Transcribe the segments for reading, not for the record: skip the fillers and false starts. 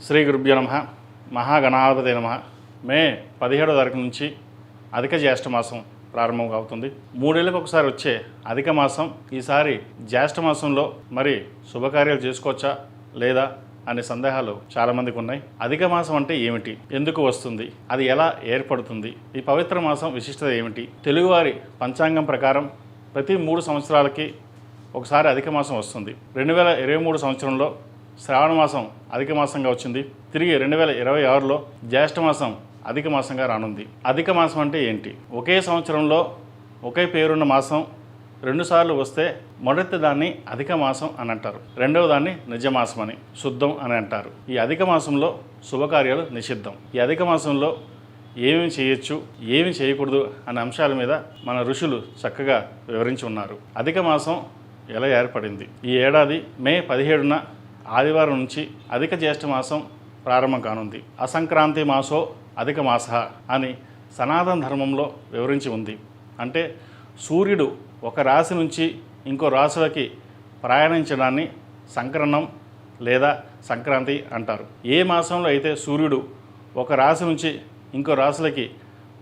శ్రీ గురుభ్యో నమః. మహాగణాధిపతే నమః. మే 17వ తారీఖు నుంచి అధిక జ్యేష్ఠ మాసం ప్రారంభం అవుతుంది. 3 ఏళ్ళకి ఒకసారి వచ్చే అధిక మాసం. ఈసారి జ్యేష్ఠ మాసంలో మరి శుభకార్యాలు చేసుకోవచ్చా లేదా అనే సందేహాలు చాలామందికి ఉన్నాయి. అధిక మాసం అంటే ఏమిటి, ఎందుకు వస్తుంది, అది ఎలా ఏర్పడుతుంది, ఈ పవిత్ర మాసం విశిష్టత ఏమిటి? తెలుగువారి పంచాంగం ప్రకారం ప్రతి 3 సంవత్సరాలకి ఒకసారి అధిక మాసం వస్తుంది. 2023 సంవత్సరంలో శ్రావణ మాసం అధిక మాసంగా వచ్చింది. తిరిగి 2026లో జ్యేష్ఠ మాసం అధిక మాసంగా రానుంది. అధిక మాసం అంటే ఏంటి? ఒకే సంవత్సరంలో ఒకే పేరున్న మాసం 2 సార్లు వస్తే మొదటి దాన్ని అధిక మాసం అని అంటారు, రెండవ దాన్ని నిజమాసం అని, శుద్ధం అని అంటారు. ఈ అధిక మాసంలో శుభకార్యాలు నిషిద్ధం. ఈ అధిక మాసంలో ఏమేమి చేయొచ్చు, ఏమి చేయకూడదు అనే అంశాల మీద మన ఋషులు చక్కగా వివరించి ఉన్నారు. అధిక మాసం ఎలా ఏర్పడింది? ఈ ఏడాది మే 17న ఆదివారం నుంచి అధిక జ్యేష్ఠ మాసం ప్రారంభం కానుంది. అసంక్రాంతి మాసో అధిక మాస అని సనాతన ధర్మంలో వివరించి ఉంది. అంటే సూర్యుడు ఒక రాశి నుంచి ఇంకో రాశులకి ప్రయాణించడాన్ని సంక్రమణం లేదా సంక్రాంతి అంటారు. ఏ మాసంలో అయితే సూర్యుడు ఒక రాశి నుంచి ఇంకో రాశులకి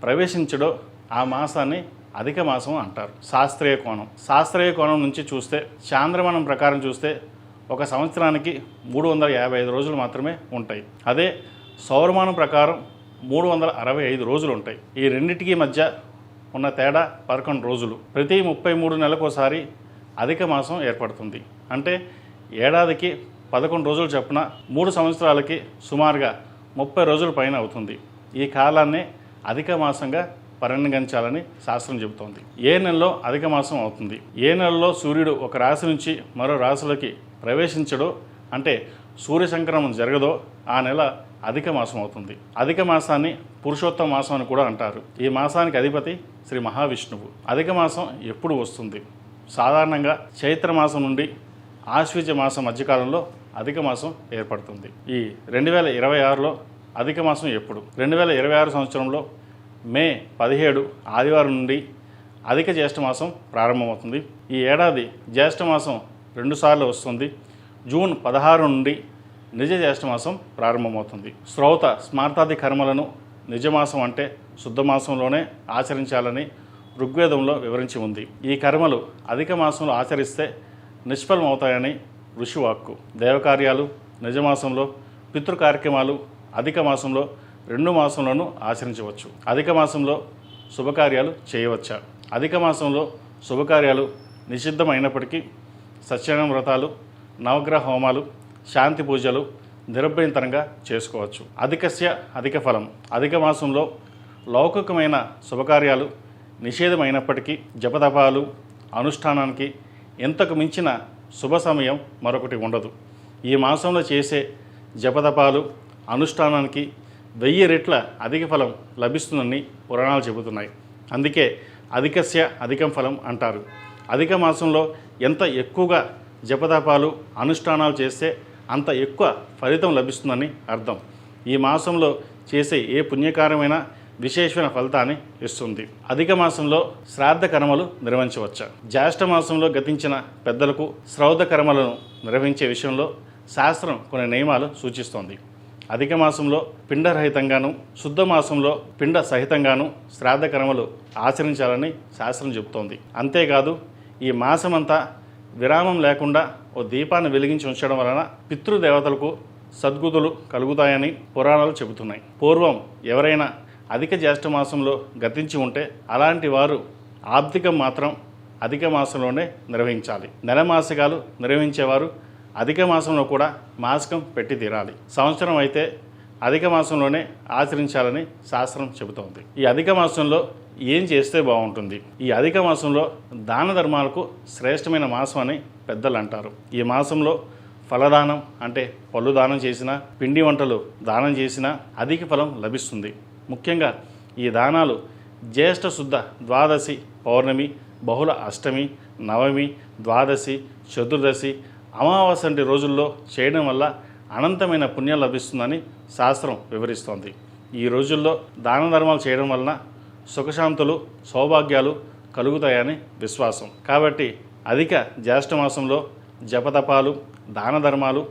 ప్రవేశించడో ఆ మాసాన్ని అధిక మాసం అంటారు. శాస్త్రీయ కోణం నుంచి చూస్తే, చాంద్రమానం ప్రకారం చూస్తే ఒక సంవత్సరానికి 355 రోజులు మాత్రమే ఉంటాయి. అదే సౌరమానం ప్రకారం 365 రోజులు ఉంటాయి. ఈ రెండింటికి మధ్య ఉన్న తేడా 11 రోజులు. ప్రతి 33 నెలలకోసారి అధిక మాసం ఏర్పడుతుంది. అంటే ఏడాదికి 11 రోజులు చొప్పున 3 సంవత్సరాలకి సుమారుగా 30 రోజుల పైన అవుతుంది. ఈ కాలాన్నే అధిక మాసంగా పరిగణించాలని శాస్త్రం చెబుతోంది. ఏ నెలలో అధిక మాసం అవుతుంది? ఏ నెలలో సూర్యుడు ఒక రాశి నుంచి మరో రాశులకి ప్రవేశించడో, అంటే సూర్య సంక్రమణం జరగదో ఆ నెల అధిక మాసం అవుతుంది. అధిక మాసాన్ని పురుషోత్తమ మాసం అని కూడా అంటారు. ఈ మాసానికి అధిపతి శ్రీ మహావిష్ణువు. అధిక మాసం ఎప్పుడు వస్తుంది? సాధారణంగా చైత్ర మాసం నుండి ఆశ్వీజ మాసం మధ్యకాలంలో అధిక మాసం ఏర్పడుతుంది. ఈ 2026లో అధిక మాసం ఎప్పుడు? 2026 సంవత్సరంలో మే 17 ఆదివారం నుండి అధిక జ్యేష్ఠ మాసం ప్రారంభమవుతుంది. ఈ ఏడాది జ్యేష్ఠ మాసం 2 సార్లు వస్తుంది. జూన్ 16 నుండి నిజ జ్యేష్ఠ మాసం ప్రారంభమవుతుంది. శ్రౌత స్మార్తాది కర్మలను నిజమాసం అంటే శుద్ధ మాసంలోనే ఆచరించాలని ఋగ్వేదంలో వివరించి ఉంది. ఈ కర్మలు అధిక మాసంలో ఆచరిస్తే నిష్ఫలమవుతాయని ఋషివాక్కు. దేవకార్యాలు నిజమాసంలో, పితృ కార్యక్రమాలు అధిక మాసంలో 2 మాసంలోనూ ఆచరించవచ్చు. అధిక మాసంలో శుభకార్యాలు చేయవచ్చా? అధిక మాసంలో శుభకార్యాలు నిషిద్ధమైనప్పటికీ సత్యనారాయణ వ్రతాలు, నవగ్రహ హోమాలు, శాంతి పూజలు నిరభ్యంతరంగా చేసుకోవచ్చు. అధికస్య అధిక ఫలం. అధిక మాసంలో లౌకికమైన శుభకార్యాలు నిషేధమైనప్పటికీ జపతపాలు అనుష్ఠానానికి ఎంతకు మించిన శుభ సమయం మరొకటి ఉండదు. ఈ మాసంలో చేసే జపతపాలు అనుష్ఠానానికి 1000 రెట్ల అధిక ఫలం లభిస్తుందని పురాణాలు చెబుతున్నాయి. అందుకే అధికస్య అధికం ఫలం అంటారు. అధిక మాసంలో ఎంత ఎక్కువగా జపతపాలు అనుష్ఠానాలు చేస్తే అంత ఎక్కువ ఫలితం లభిస్తుందని అర్థం. ఈ మాసంలో చేసే ఏ పుణ్యకార్యమైనా విశేషమైన ఫలితాన్ని ఇస్తుంది. అధిక మాసంలో శ్రాద్ధ కర్మలు నిర్వహించవచ్చా? జ్యేష్ఠ మాసంలో గతించిన పెద్దలకు శ్రౌద్ధ కర్మలను నిర్వహించే విషయంలో శాస్త్రం కొన్ని నియమాలు సూచిస్తోంది. అధిక మాసంలో పిండరహితంగాను, శుద్ధ మాసంలో పిండ సహితంగాను శ్రాద్ధ కర్మలు ఆచరించాలని శాస్త్రం చెబుతోంది. అంతేకాదు ఈ మాసమంతా విరామం లేకుండా ఓ దీపాన్ని వెలిగించి ఉంచడం వలన పితృదేవతలకు సద్గతులు కలుగుతాయని పురాణాలు చెబుతున్నాయి. పూర్వం ఎవరైనా అధిక జ్యేష్ఠ మాసంలో గతించి ఉంటే అలాంటి వారు ఆబ్దికం మాత్రం అధిక మాసంలోనే నిర్వహించాలి. నెలమాసికాలు నిర్వహించేవారు అధిక మాసంలో కూడా మాసికం పెట్టి తీరాలి. సంవత్సరం అయితే అధిక మాసంలోనే ఆచరించాలని శాస్త్రం చెబుతోంది. ఈ అధిక మాసంలో ఏం చేస్తే బాగుంటుంది? ఈ అధిక మాసంలో దాన ధర్మాలకు శ్రేష్టమైన మాసం అని పెద్దలు అంటారు. ఈ మాసంలో ఫలదానం అంటే పళ్ళు దానం చేసినా, పిండి వంటలు దానం చేసినా అధిక ఫలం లభిస్తుంది. ముఖ్యంగా ఈ దానాలు జ్యేష్ఠ శుద్ధ ద్వాదశి, పౌర్ణమి, బహుళ అష్టమి, నవమి, ద్వాదశి, చతుర్దశి, అమావాస్య వంటి రోజుల్లో చేయడం వల్ల అనంతమైన పుణ్యం లభిస్తుందని శాస్త్రం వివరిస్తోంది. ఈ రోజుల్లో దాన ధర్మాలు చేయడం వలన సుఖశాంతులు, సౌభాగ్యాలు కలుగుతాయని విశ్వాసం. కాబట్టి అధిక జ్యేష్ఠ మాసంలో జపతపాలు, దాన ధర్మాలు,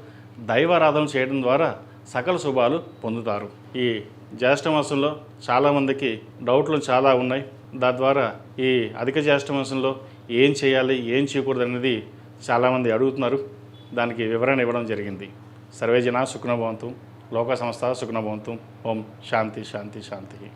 దైవారాధన చేయడం ద్వారా సకల శుభాలు పొందుతారు. ఈ జ్యేష్ఠ మాసంలో చాలామందికి డౌట్లు చాలా ఉన్నాయి. దాని ద్వారా ఈ అధిక జ్యేష్ఠ మాసంలో ఏం చేయాలి, ఏం చేయకూడదు అనేది చాలామంది అడుగుతున్నారు. దానికి వివరణ ఇవ్వడం జరిగింది. సర్వే జనా సుఖినో భవంతు, లోక సమస్త సుఖినో భవంతు. ఓం శాంతి శాంతి శాంతి.